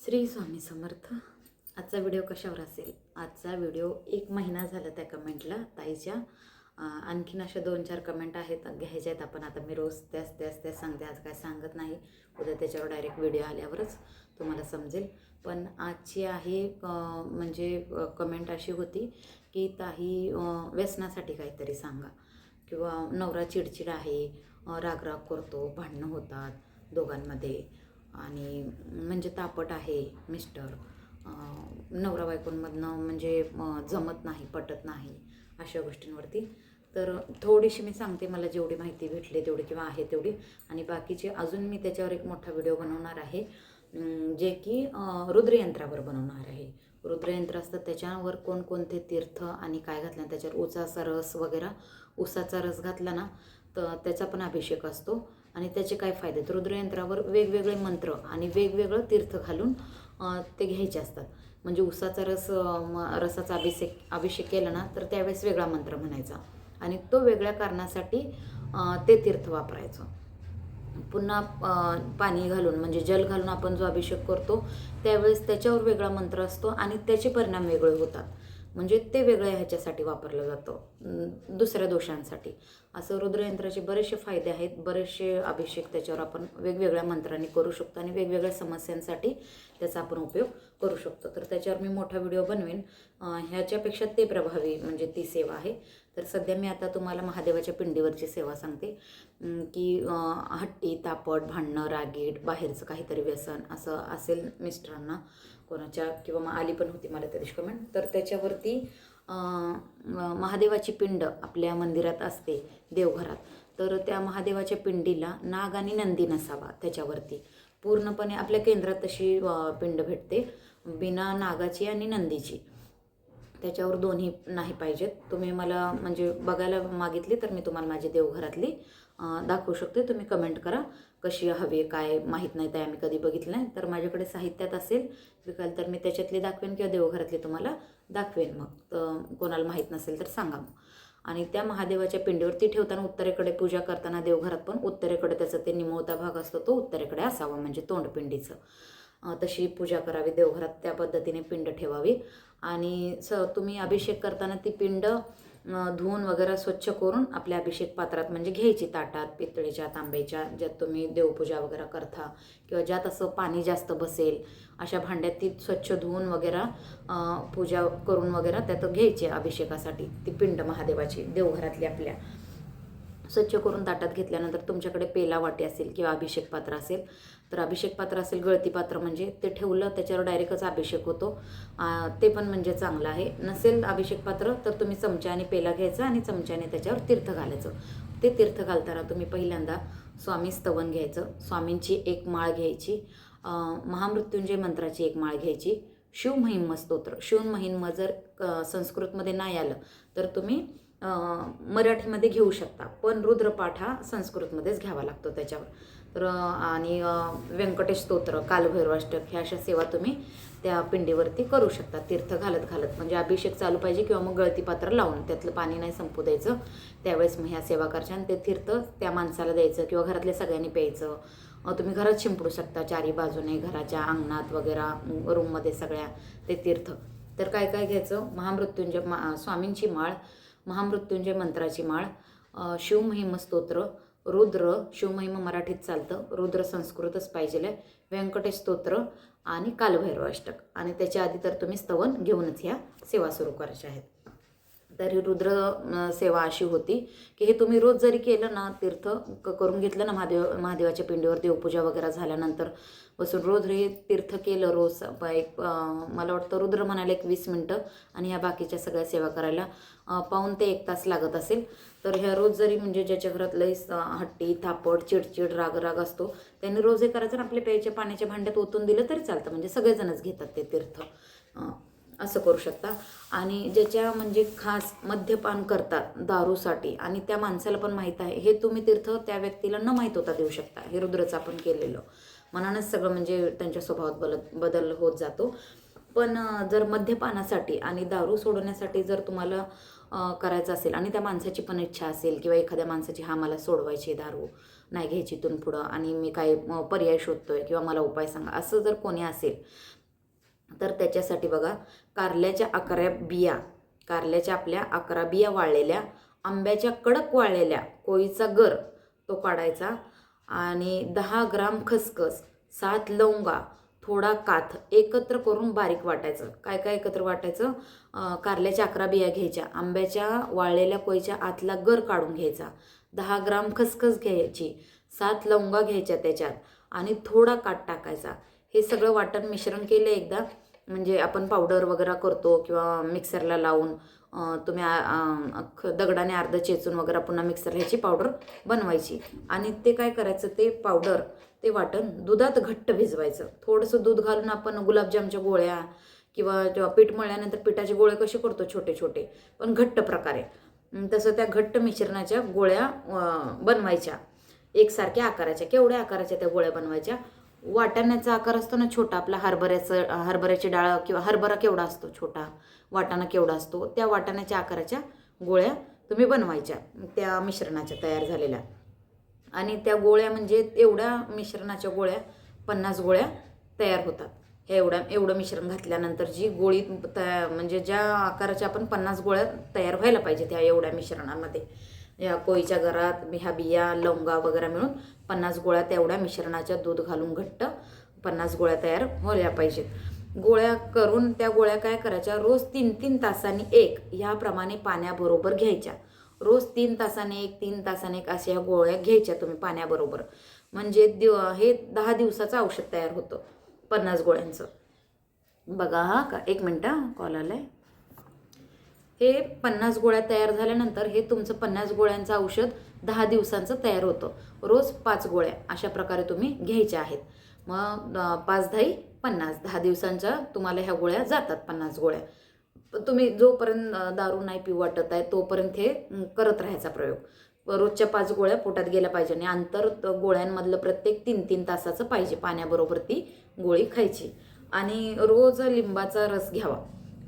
श्री स्वामी समर्थ. आजचा व्हिडिओ कशावर असेल? आजचा व्हिडिओ 1 महिना झाला त्या कमेंटला ताईच्या. आणखीन अशा 2-4 कमेंट आहेत, घ्यायच्या आहेत आपण. आता मी रोज त्याच सांगते, आज काय सांगत नाही. उद्या त्याच्यावर डायरेक्ट व्हिडिओ आल्यावरच तुम्हाला समजेल. पण आजची आहे म्हणजे कमेंट अशी होती की ताई व्यसनासाठी काहीतरी सांगा, किंवा नवरा चिडचिड आहे, राग करतो, भांडणं होतात दोघांमध्ये, आणि म्हणजे तापट आहे मिस्टर, नवरा बायकोंमधनं म्हणजे जमत नाही, पटत नाही, अशा गोष्टींवरती. तर थोडीशी मी सांगते, मला जेवढी माहिती भेटली तेवढी किंवा आहे तेवढी, आणि बाकीचे अजून मी त्याच्यावर एक मोठा व्हिडिओ बनवणार आहे, जे की रुद्रयंत्रावर बनवणार आहे. रुद्रयंत्र असतं त्याच्यावर कोणकोणते तीर्थ आणि काय घातलं, त्याच्यावर उसाचा रस वगैरे, उसाचा रस घातला ना तर त्याचा पण अभिषेक असतो, आणि त्याचे काय फायदे. तर रुद्रयंत्रावर वेगवेगळे मंत्र आणि वेगवेगळं तीर्थ घालून ते घ्यायचे असतात. म्हणजे उसाचा रसाचा अभिषेक केला ना तर त्यावेळेस वेगळा मंत्र म्हणायचा, आणि तो वेगळ्या कारणासाठी ते तीर्थ वापरायचं. पुन्हा पाणी घालून म्हणजे जल घालून आपण जो अभिषेक करतो त्यावेळेस त्याच्यावर वेगळा मंत्र असतो, आणि त्याचे परिणाम वेगळे होतात. म्हणजे ते वेगळ्या ह्याच्यासाठी वापरलं जातं, दुसऱ्या दोषांसाठी. असं रुद्रयंत्राचे बरेचसे फायदे आहेत, बरेचसे अभिषेक त्याच्यावर आपण वेगवेगळ्या मंत्रांनी करू शकतो, आणि वेगवेगळ्या समस्यांसाठी त्याचा आपण उपयोग करू शकतो. तर त्याच्यावर मी मोठा व्हिडिओ बनवेन. ह्याच्यापेक्षा ते प्रभावी म्हणजे ती सेवा आहे. तर सध्या मी आता तुम्हाला महादेवाच्या पिंडीवरची सेवा सांगते, की हट्टी, तापट, भांडणं, रागीट, बाहेरचं काहीतरी व्यसन असं असेल मिस्टरांना कोणाच्या, किंवा मग आली पण होती मला त्या दिवशी कमेंट, तर त्याच्यावरती महादेवाची पिंड आपल्या मंदिरात असते देवघरात. तर त्या महादेवाच्या पिंडीला नाग आणि नंदी नसावा. त्याच्यावरती पूर्णपणे आपल्या केंद्रात तशी पिंड भेटते, बिना नागाची आणि नंदीची. त्याच्यावर दोन्ही नाही पाहिजेत. तुम्ही मला म्हणजे बघायला मागितली तर मी तुम्हाला माझी देवघरातली दाखवू शकते. तुम्ही कमेंट करा कशी हवी, काय माहीत नाही, ते आम्ही कधी बघितलं नाही. तर माझ्याकडे साहित्यात असेल विकाल तर मी त्याच्यातली दाखवेन, किंवा देवघरातली तुम्हाला दाखवेन. मग कोणाला माहीत नसेल तर सांगा मग. आणि त्या महादेवाच्या पिंडीवरती ठेवताना उत्तरेकडे, पूजा करताना देवघरात पण उत्तरेकडे त्याचा ते निमुळता भाग असतो तो उत्तरेकडे असावा, म्हणजे तोंडपिंडीचं. तशी पूजा करावी देवघरात, त्या पद्धतीने पिंड ठेवावी. आणि तुम्ही अभिषेक करताना ती पिंड धुवून वगैरे स्वच्छ करून आपल्या अभिषेक पात्रात म्हणजे घ्यायची, ताटात, पितळेच्या, तांब्याच्या, ज्यात तुम्ही देवपूजा वगैरे करता, किंवा ज्यात असं पाणी जास्त बसेल अशा भांड्यात ती स्वच्छ धुवून वगैरे पूजा करून वगैरे त्यात घ्यायची अभिषेकासाठी. ती पिंड महादेवाची देवघरातली आपल्या स्वच्छ करून ताटात घेतल्यानंतर तुमच्याकडे पेला वाटी असेल किंवा अभिषेक पात्र असेल, तर अभिषेक पात्र असेल, गळती पात्र म्हणजे ते ठेवलं त्याच्यावर डायरेक्टच अभिषेक होतो, ते पण म्हणजे चांगलं आहे. नसेल अभिषेक पात्र तर तुम्ही चमच्याने पेला घ्यायचा आणि चमच्याने त्याच्यावर तीर्थ घालायचं. ते तीर्थ घालताना तुम्ही पहिल्यांदा स्वामी स्तवन घ्यायचं, स्वामींची एक माळ घ्यायची, महामृत्युंजय मंत्राची एक माळ घ्यायची, शिवमहिम स्तोत्र. शिवमहिम जर संस्कृतमध्ये नाही आलं तर तुम्ही मराठीमध्ये घेऊ शकता, पण रुद्रपाठ हा संस्कृतमध्येच घ्यावा लागतो त्याच्यावर. तर आणि व्यंकटेश स्तोत्र, कालभैरवाष्टक, ह्या अशा सेवा तुम्ही त्या पिंडीवरती करू शकता तीर्थ घालत घालत. म्हणजे अभिषेक चालू पाहिजे, किंवा मग गळती पात्र लावून त्यातलं पाणी नाही संपू द्यायचं. त्यावेळेस मग ह्या सेवा करायच्या, आणि ते तीर्थ त्या माणसाला द्यायचं, किंवा घरातल्या सगळ्यांनी प्यायचं. तुम्ही घरात शिंपडू शकता, चारी बाजूने, घराच्या अंगणात वगैरे, रूममध्ये सगळ्या ते तीर्थ. तर काय काय घ्यायचं? महामृत्युंजय स्वामींची माळ, महामृत्युंजय मंत्राची माळ, शिवमहिम स्तोत्र, रुद्र, शिवमहिम मराठीत चालतं, रुद्र संस्कृतच पाहिजे, व्यंकटेश स्तोत्र आणि कालभैरवाष्टक. आणि त्याच्या आधी तर तुम्ही स्तवन घेऊनच ह्या सेवा सुरू करायच्या आहेत. तर ही रुद्र सेवा अशी होती की हे तुम्ही रोज जरी केलं ना, तीर्थ करून घेतलं ना, महादेवाच्या पिंडीवर देवपूजा वगैरे झाल्यानंतर बसून रोज हे तीर्थ केलं, रोज एक मला वाटतं रुद्र म्हणाले 20 मिनटं, आणि ह्या बाकीच्या सगळ्या सेवा करायला पाऊण ते 1 तास लागत असेल. तर ह्या रोज जरी म्हणजे ज्याच्या घरात लई हट्टी, थापट, चिडचिड, राग असतो त्यांनी रोज हे करायचं, आणि आपल्या प्यायच्या पाण्याच्या भांड्यात ओतून दिलं तरी चालतं. म्हणजे सगळेजणच घेतात ते तीर्थ, असं करू शकता. आणि ज्याच्या म्हणजे खास मद्यपान करतात दारूसाठी, आणि त्या माणसाला पण माहीत आहे, हे तुम्ही तीर्थ त्या व्यक्तीला न माहीत होता देऊ शकता. हे रुद्रचं आपण केलेलं मनानंच सगळं म्हणजे त्यांच्या स्वभावात बदल होत जातो. पण जर मद्यपानासाठी आणि दारू सोडवण्यासाठी जर तुम्हाला करायचं असेल, आणि त्या माणसाची पण इच्छा असेल, किंवा एखाद्या माणसाची हा मला सोडवायची दारू नाही घ्यायची इथून पुढं, आणि मी काय पर्याय शोधतोय, किंवा मला उपाय सांगा, असं जर कोणी असेल तर त्याच्यासाठी बघा, कारल्याच्या 11 बिया, कारल्याच्या आपल्या 11 बिया वाळलेल्या, आंब्याच्या कडक वाळलेल्या कोळीचा गर तो काढायचा, आणि 10 ग्राम खसखस, 7 लवंगा, थोडा काथ एकत्र करून बारीक वाटायचं. काय काय एकत्र वाटायचं? कारल्याच्या 11 बिया घ्यायच्या, आंब्याच्या वाळलेल्या कोळीच्या आतला गर काढून घ्यायचा, 10 ग्राम खसखस घ्यायची, 7 लवंगा घ्यायच्या त्याच्यात, आणि थोडा काठ टाकायचा. हे सगळं वाटण मिश्रण केलं एकदा, म्हणजे आपण पावडर वगैरे करतो किंवा मिक्सरला लावून तुम्ही दगडाने अर्ध चेचून वगैरे पुन्हा मिक्सरला ह्याची पावडर बनवायची. आणि ते काय करायचं, ते पावडर, ते वाटण दुधात घट्ट भिजवायचं. थोडंसं दूध घालून आपण गुलाबजामच्या गोळ्या किंवा पीठ मळल्यानंतर पिठाचे गोळे कसे करतो छोटे छोटे, पण घट्ट प्रकारे, तसं त्या घट्ट मिश्रणाच्या गोळ्या बनवायच्या, एकसारख्या आकाराच्या. केवढ्या आकाराच्या त्या गोळ्या बनवायच्या? वाटाण्याचा आकार असतो ना छोटा, आपला हरभऱ्याची डाळ किंवा हरभरा केवढा असतो छोटा, वाटाणा केवढा असतो, त्या वाटाण्याच्या आकाराच्या गोळ्या तुम्ही बनवायच्या त्या मिश्रणाच्या तयार झालेल्या. आणि त्या गोळ्या म्हणजे एवढ्या मिश्रणाच्या गोळ्या 50 गोळ्या तयार होतात. हे एवढं मिश्रण घातल्यानंतर जी गोळी म्हणजे ज्या आकाराच्या आपण 50 गोळ्या तयार व्हायला पाहिजे त्या एवढ्या मिश्रणामध्ये, या कोळीच्या घरात ह्या बिया लवंगा वगैरे मिळून 50 गोळ्या तेवढ्या मिश्रणाच्या दूध घालून घट्ट 50 गोळ्या तयार व्हायला पाहिजेत. गोळ्या करून त्या गोळ्या काय करायच्या, रोज 3-3 तासांनी एक ह्याप्रमाणे पाण्याबरोबर घ्यायच्या. रोज 3 तासाने एक, 3 तासाने एक अशा ह्या गोळ्या घ्यायच्या तुम्ही पाण्याबरोबर. म्हणजे हे 10 दिवसाचं औषध तयार होतं 50 गोळ्यांचं. बघा हा का, 1 मिनटं, कॉल आलाय. हे 50 गोळ्या तयार झाल्यानंतर हे तुमचं 50 गोळ्यांचं औषध 10 दिवसांचं तयार होतं. रोज 5 गोळ्या अशा प्रकारे तुम्ही घ्यायच्या आहेत. मग 5-10 50, 10 दिवसांच्या तुम्हाला ह्या गोळ्या जातात 50 गोळ्या. तुम्ही जोपर्यंत दारू नाही पिऊ वाटत आहे तोपर्यंत हे करत राहायचा प्रयोग. रोजच्या 5 गोळ्या पोटात गेल्या पाहिजे, आणि अंतर गोळ्यांमधलं प्रत्येक 3-3 तासाचं पाहिजे, पाण्याबरोबर ती गोळी खायची. आणि रोज लिंबाचा रस घ्यावा,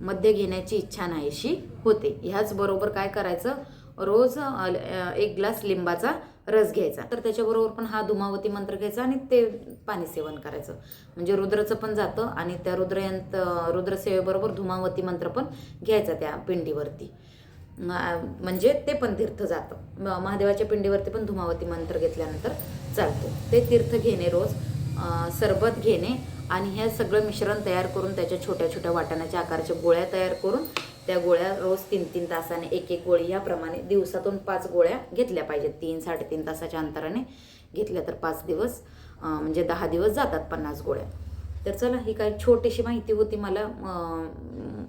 मद्य घेण्याची इच्छा नाहीशी होते. ह्याचबरोबर काय करायचं, रोज 1 ग्लास लिंबाचा रस घ्यायचा, तर त्याच्याबरोबर पण हा धुमावती मंत्र घ्यायचा आणि ते पाणी सेवन करायचं. म्हणजे रुद्राचं पण जातं, आणि त्या रुद्रसेवेबरोबर धुमावती मंत्र पण घ्यायचा त्या पिंडीवरती, म्हणजे ते पण तीर्थ जातं. महादेवाच्या पिंडीवरती पण धुमावती मंत्र घेतल्यानंतर चालतो. ते तीर्थ घेणे रोज, सरबत घेणे, आणि हे सगळं मिश्रण तयार करून त्याच्या छोट्या छोट्या वाटाण्याच्या आकाराच्या गोळ्या तयार करून त्या गोळ्या रोज 3-3 तासाने एक गोळी याप्रमाणे दिवसातून 5 गोळ्या घेतल्या पाहिजेत. 3-3.5 तासाच्या अंतराने घेतल्या तर 5 दिवस म्हणजे 10 दिवस जातात 50 गोळ्या. तर चला, ही काही छोटीशी माहिती होती, मला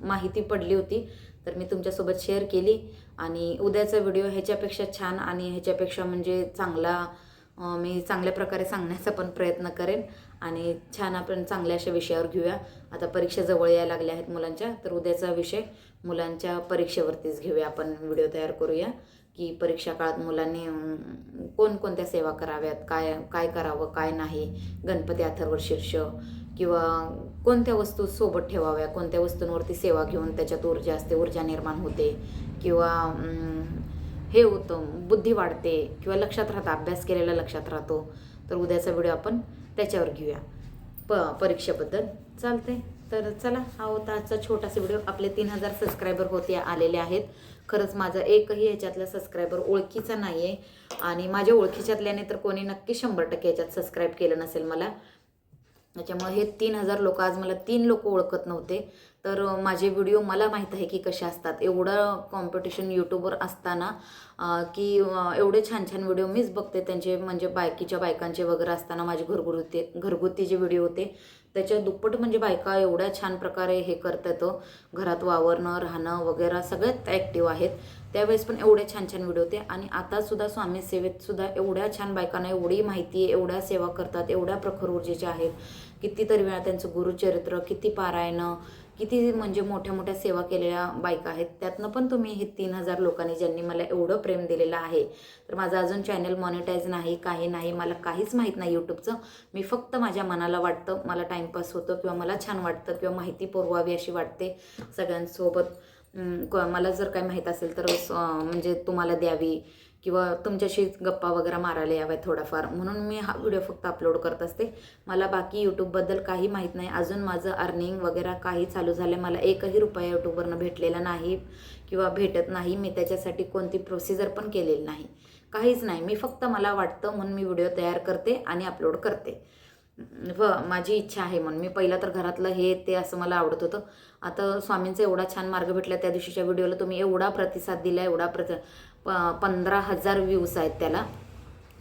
माहिती पडली होती तर मी तुमच्यासोबत शेअर केली. आणि उद्याचा व्हिडिओ ह्याच्यापेक्षा छान आणि ह्याच्यापेक्षा म्हणजे चांगला मी चांगल्या प्रकारे सांगण्याचा पण प्रयत्न करेन, आणि छान आपण चांगल्या अशा विषयावर घेऊया. आता परीक्षा जवळ यायला लागल्या आहेत मुलांच्या, तर उद्याचा विषय मुलांच्या परीक्षेवरतीच घेऊया. आपण व्हिडिओ तयार करूया की परीक्षा काळात मुलांनी कोणकोणत्या सेवा कराव्यात, काय काय करावं काय नाही, गणपती अथर्वशीर्ष किंवा कोणत्या वस्तू सोबत ठेवाव्या, कोणत्या वस्तूंवरती सेवा घेऊन त्याच्यात ऊर्जा असते, ऊर्जा निर्माण होते, किंवा हे होतं बुद्धी वाढते, किंवा लक्षात राहतं, अभ्यास केलेला लक्षात राहतो. तर उद्याचा व्हिडिओ आपण त्याच्यावर घेऊया, परीक्षेबद्दल. चालते, तर चला, हा होता आजचा छोटासा व्हिडिओ. आपले 3000 सबस्क्रायबर आलेले आहेत. खरंच माझा एकही ह्याच्यातला सबस्क्रायबर ओळखीचा नाही आहे, आणि माझ्या ओळखीच्यातल्याने तर कोणी नक्की 100% ह्याच्यात सबस्क्राईब केलं नसेल मला. त्याच्यामुळे हे 3000 लोक, आज मला 3 लोक ओळखत नव्हते. तर माझे व्हिडिओ मला माहीत आहे की कसे असतात. एवढं कॉम्पिटिशन यूट्यूबवर असताना की एवढे छान छान व्हिडिओ मीच बघते त्यांचे, म्हणजे बायकांचे वगैरे असताना माझे घरगुती जे व्हिडिओ होते त्याच्या दुप्पट म्हणजे बायका एवढ्या छान प्रकारे हे करतात, घरात वावरणं राहणं वगैरे सगळ्यात ॲक्टिव्ह आहेत. त्यावेळेस पण एवढे छान छान व्हिडिओ होते, आणि आतासुद्धा स्वामी सेवेतसुद्धा एवढ्या छान बायकांना एवढी माहिती आहे, एवढ्या सेवा करतात, एवढ्या प्रखर ऊर्जेच्या आहेत. कितीतरी वेळा त्यांचं गुरुचरित्र, किती पारायणं, किती म्हणजे मोठ्या मोठ्या सेवा केलेल्या बायका आहेत. त्यातनं पण तुम्ही हे 3000 लोकांनी ज्यांनी मला एवढं प्रेम दिलेलं आहे. तर माझं अजून चॅनल मॉनिटाईज नाही, काही नाही, मला काहीच माहीत नाही यूट्यूबचं. मी फक्त माझ्या मनाला वाटतं, मला टाईमपास होतं किंवा मला छान वाटतं किंवा माहिती पुरवावी अशी वाटते सगळ्यांसोबत. मला जर काही माहीत असेल तर म्हणजे तुम्हाला द्यावी, किंवा तुमच्याशी गप्पा वगैरे मारायला याव्या थोडाफार, म्हणून मी हा व्हिडिओ फक्त अपलोड करत असते. मला बाकी यूट्यूबबद्दल काही माहीत नाही. अजून माझं अर्निंग वगैरे काही चालू झालं, मला एकही रुपया यूट्यूबवरनं भेटलेला नाही किंवा भेटत नाही. मी त्याच्यासाठी कोणती प्रोसिजर पण केलेली नाही, काहीच नाही. मी फक्त मला वाटतं म्हणून मी व्हिडिओ तयार करते आणि अपलोड करते. माझी इच्छा आहे म्हणून. मी पहिला तर घरातलं हे ते असं मला आवडत होतं. आता स्वामींचा एवढा छान मार्ग भेटला. त्या दिवशीच्या व्हिडिओला तुम्ही एवढा प्रतिसाद दिला, एवढा 15,000 व्ह्यूज आहेत त्याला,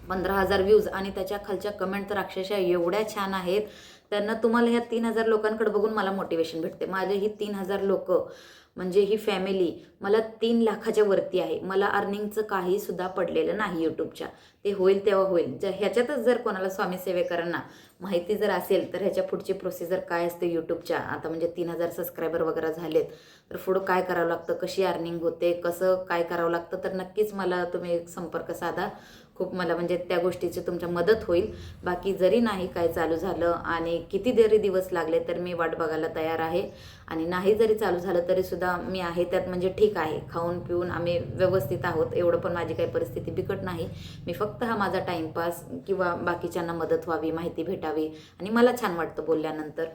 15,000 व्ह्यूज. आणि त्याच्या खालच्या कमेंट तर अक्षरशः एवढ्या छान आहेत. त्यांना तुम्हाला ह्या 3,000 लोकांकडे बघून मला मोटिवेशन भेटते. माझे ही 3,000 लोक म्हणजे ही फॅमिली मला 3 लाखाच्या वरती आहे. मला अर्निंगचं काही सुद्धा पडलेलं नाही यूट्यूबच्या. ते होईल तेव्हा होईल. ह्याच्यातच जर कोणाला स्वामी सेवेकरांना माहिती जर असेल तर ह्याच्या पुढची प्रोसिजर काय असते यूट्यूबच्या, आता म्हणजे 3,000 सबस्क्रायबर वगैरे झालेत तर पुढं काय करावं लागतं, कशी अर्निंग होते, कसं काय करावं लागतं, तर नक्कीच मला तुम्ही संपर्क साधा. खूप मला म्हणजे त्या गोष्टीची तुमच्या मदत होईल. बाकी जरी नाही काय चालू झालं आणि किती जरी दिवस लागले तर मी वाट बघायला तयार आहे. आणि नाही जरी चालू झालं तरीसुद्धा मी आहे त्यात, म्हणजे ठीक आहे. खाऊन पिऊन आम्ही व्यवस्थित आहोत, एवढं पण माझी काही परिस्थिती बिकट नाही. मी फक्त हा माझा टाईमपास किंवा बाकीच्यांना मदत व्हावी, माहिती भेटावी आणि मला छान वाटतं बोलल्यानंतर,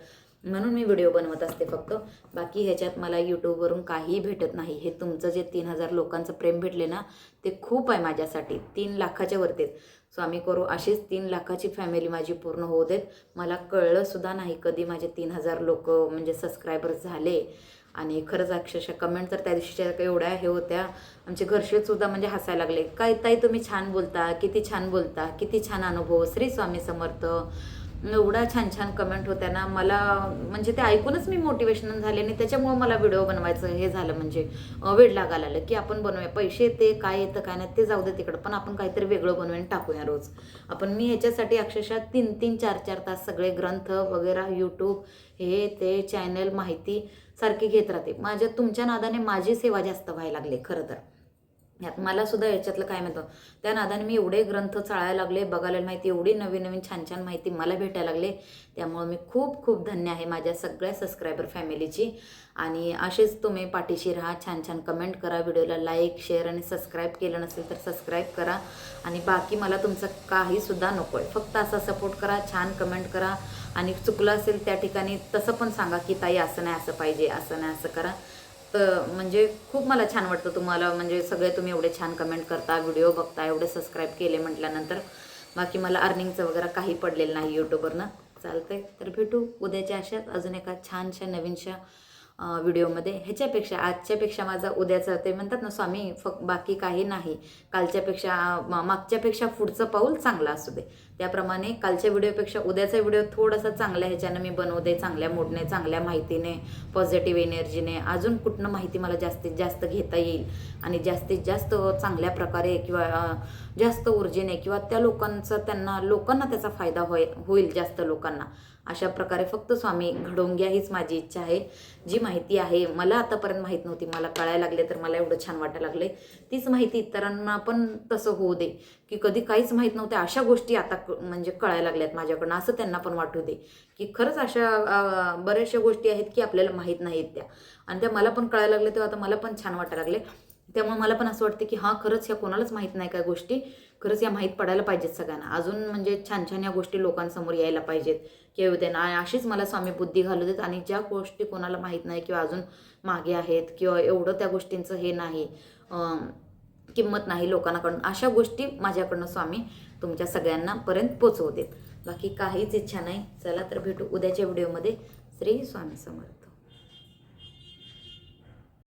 म्हणून मी व्हिडिओ बनवत असते फक्त. बाकी ह्याच्यात मला यूट्यूबवरून काहीही भेटत नाही. हे तुमचं जे 3,000 लोकांचं प्रेम भेटले ना, ते खूप आहे माझ्यासाठी. 3 लाखाच्या वरती. स्वामी करो अशीच 3 लाखाची फॅमिली माझी पूर्ण होऊ देत. मला कळलंसुद्धा नाही कधी माझे 3,000 लोक म्हणजे सबस्क्रायबर्स झाले. आणि खरंच अक्षरशः कमेंट तर त्या दिवशीच्या एवढ्या हे होत्या, आमचे घरचेसुद्धा म्हणजे हसायला लागले. काय ताई तुम्ही छान बोलता, किती छान बोलता, किती छान अनुभव, श्री स्वामी समर्थ. एवढा छान छान कमेंट होत्या ना, मला म्हणजे ते ऐकूनच मी मोटिवेशनल झाले. आणि त्याच्यामुळं मला व्हिडिओ बनवायचं हे झालं, म्हणजे वेळ लागायला लागलं की आपण बनवूया. पैसे येते काय येतं काय नाही ते जाऊ दे तिकडं, पण आपण काहीतरी वेगळं बनवून टाकूया रोज आपण. मी ह्याच्यासाठी अक्षरशः 3-3, 4-4 तास सगळे ग्रंथ वगैरे यूट्यूब हे ते चॅनल माहिती सारखी घेत राहते. माझ्या तुमच्या नादाने माझी सेवा जास्त व्हायला लागली खरं तर. यात मला सुद्धा याच्यातलं काय म्हणतो, त्या नादाने मी एवढे ग्रंथ चाळायला लागले, बघायला माहिती, एवढी नवीन नवीन छान छान माहिती मला भेटायला लागले. त्यामुळे मी खूप खूप धन्य आहे माझ्या सगळ्या सबस्क्रायबर फॅमिलीची. आणि असेच तुम्ही पाठीशी राहा, छान छान कमेंट करा, व्हिडिओला लाईक शेअर आणि सबस्क्राईब केलं नसेल तर सबस्क्राईब करा. आणि बाकी मला तुमचं काहीसुद्धा नको आहे, फक्त असा सपोर्ट करा, छान कमेंट करा. आणि चुकलं असेल त्या ठिकाणी तसं पण सांगा की ताई असं नाही असं पाहिजे, असं नाही असं करा. तर म्हणजे खूप मला छान वाटतं तुम्हाला, म्हणजे सगळे तुम्ही एवढे छान कमेंट करता, व्हिडिओ बघता, एवढे सबस्क्राईब केले म्हटल्यानंतर. बाकी मला अर्निंगचं वगैरे काही पडलेलं नाही यूट्यूबवरनं. चालतंय, तर भेटू उद्याच्या अशाच अजून एका छानशा नवीनशा व्हिडिओमध्ये. ह्याच्यापेक्षा आजच्यापेक्षा माझा उद्याचा ते म्हणतात ना स्वामी बाकी काही नाही, कालच्यापेक्षा मागच्यापेक्षा पुढचं पाऊल चांगलं असू दे. त्याप्रमाणे कालच्या व्हिडिओपेक्षा उद्याचा व्हिडिओ थोडासा चांगल्या ह्याच्यानं मी बनवते, चांगल्या मूडने, चांगल्या माहितीने, पॉझिटिव्ह एनर्जीने. अजून कुठनं माहिती मला जास्तीत जास्त घेता येईल आणि जास्तीत जास्त चांगल्या प्रकारे किंवा जास्त ऊर्जेने किंवा त्या लोकांना त्याचा फायदा होईल जास्त लोकांना, अशा प्रकारे फक्त स्वामी घडवून घ्या हीच माझी इच्छा आहे. जी माहिती आहे मला आतापर्यंत माहीत नव्हती, मला कळायला लागले तर मला एवढं छान वाटायला लागले. तीच माहिती इतरांना पण तसं होऊ दे की कधी काहीच माहीत नव्हत्या अशा गोष्टी आता म्हणजे कळायला लागल्यात माझ्याकडनं, असं त्यांना पण वाटू दे की खरंच अशा बऱ्याचशा गोष्टी आहेत की आपल्याला माहीत नाहीत त्या, आणि त्या मला पण कळायला लागले तेव्हा आता मला पण छान वाटायला लागले. त्यामुळे मला पण असं वाटतं की हां खरंच ह्या कोणालाच माहीत नाही काय गोष्टी, खरंच या माहीत पडायला पाहिजेत सगळ्यांना. अजून म्हणजे छान छान या गोष्टी लोकांसमोर यायला पाहिजेत किंवा येऊ दे ना. अशीच मला स्वामी बुद्धी घालू देत. आणि ज्या गोष्टी कोणाला माहीत नाही किंवा अजून मागे आहेत किंवा एवढं त्या गोष्टींचं हे नाही, किंमत नाही लोकांकडून, अशा गोष्टी माझ्याकडनं स्वामी तुमच्या सगळ्यांना पर्यंत पोचवू देत. बाकी काहीच इच्छा नाही. चला तर भेटू उद्याच्या व्हिडिओमध्ये. श्री स्वामी समर्थ.